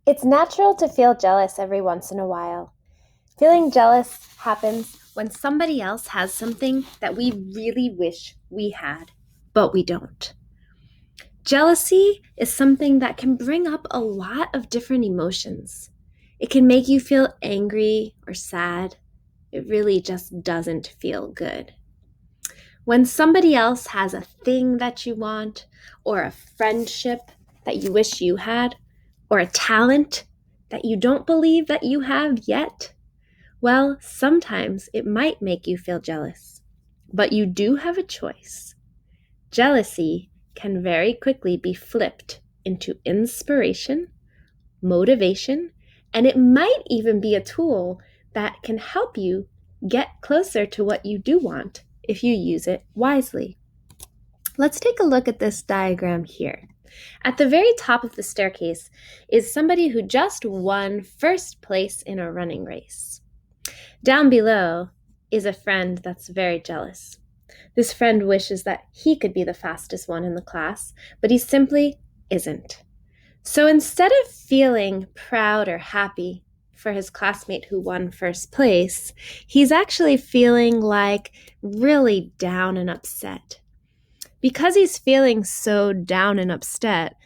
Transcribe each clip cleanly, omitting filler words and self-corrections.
It's natural to feel jealous every once in a while. Feeling jealous happens when somebody else has something that we really wish we had, but we don't. Jealousy is something that can bring up a lot of different emotions. It can make you feel angry or sad. It really just doesn't feel good. When somebody else has a thing that you want, or a friendship that you wish you had, or a talent that you don't believe that you have yet, well, sometimes it might make you feel jealous. But you do have a choice. Jealousy can very quickly be flipped into inspiration, motivation, and it might even be a tool that can help you get closer to what you do want if you use it wisely. Let's take a look at this diagram here. At the very top of the staircase is somebody who just won first place in a running race. Down below is a friend that's very jealous. This friend wishes that he could be the fastest one in the class, but he simply isn't. So instead of feeling proud or happy for his classmate who won first place, he's actually feeling like really down and upset. Because he's feeling so down and upset,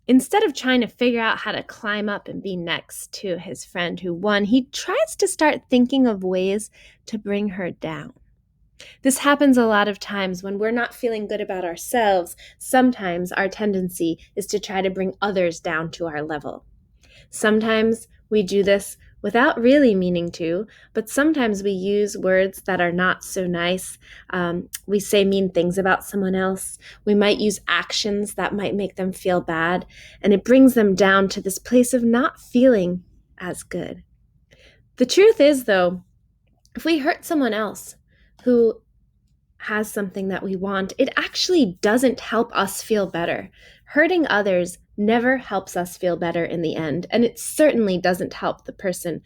instead of trying to figure out how to climb up and be next to his friend who won, he tries to start thinking of ways to bring her down. This happens a lot of times when we're not feeling good about ourselves. Sometimes our tendency is to try to bring others down to our level. Sometimes we do this without really meaning to, but sometimes we use words that are not so nice. We say mean things about someone else. We might use actions that might make them feel bad, and it brings them down to this place of not feeling as good. The truth is, though, if we hurt someone else who has something that we want, it actually doesn't help us feel better. Hurting others never helps us feel better in the end, and it certainly doesn't help the person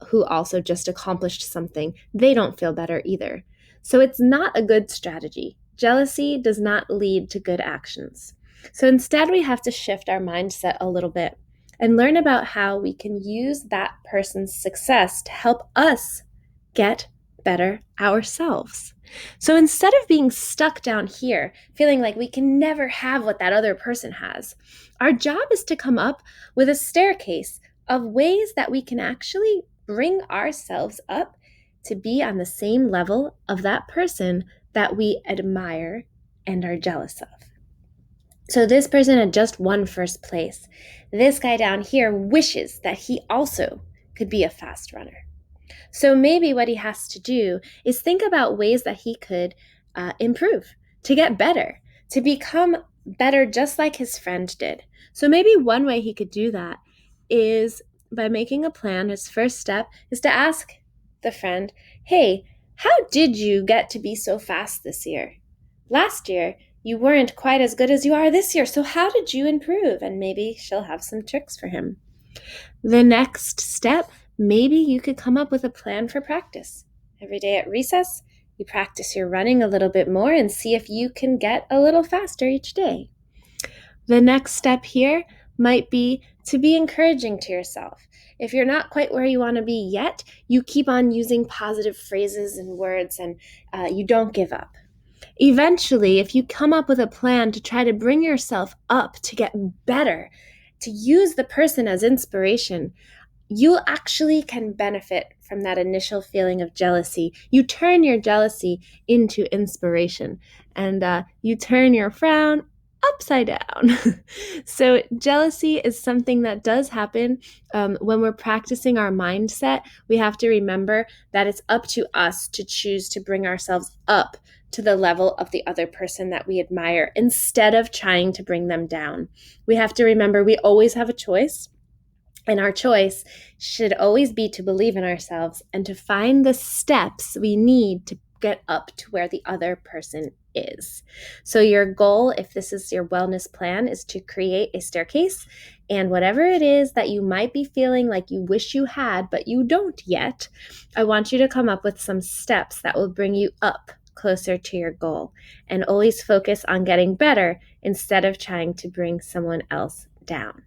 who also just accomplished something. They don't feel better either. So it's not a good strategy. Jealousy does not lead to good actions. So instead, we have to shift our mindset a little bit and learn about how we can use that person's success to help us get better ourselves. So instead of being stuck down here, feeling like we can never have what that other person has, our job is to come up with a staircase of ways that we can actually bring ourselves up to be on the same level of that person that we admire and are jealous of. So this person had just won first place. This guy down here wishes that he also could be a fast runner. So maybe what he has to do is think about ways that he could improve, to get better, to become better just like his friend did. So maybe one way he could do that is by making a plan. His first step is to ask the friend, hey, how did you get to be so fast this year? Last year, you weren't quite as good as you are this year, so how did you improve? And maybe she'll have some tricks for him. The next step, maybe you could come up with a plan for practice. Every day at recess, you practice your running a little bit more and see if you can get a little faster each day. The next step here might be to be encouraging to yourself. If you're not quite where you want to be yet, you keep on using positive phrases and words and you don't give up. Eventually, if you come up with a plan to try to bring yourself up, to get better, to use the person as inspiration, you actually can benefit from that initial feeling of jealousy. You turn your jealousy into inspiration, and you turn your frown upside down. So jealousy is something that does happen when we're practicing our mindset. We have to remember that it's up to us to choose to bring ourselves up to the level of the other person that we admire instead of trying to bring them down. We have to remember we always have a choice. And our choice should always be to believe in ourselves and to find the steps we need to get up to where the other person is. So your goal, if this is your wellness plan, is to create a staircase. And whatever it is that you might be feeling like you wish you had, but you don't yet, I want you to come up with some steps that will bring you up closer to your goal. And always focus on getting better instead of trying to bring someone else down.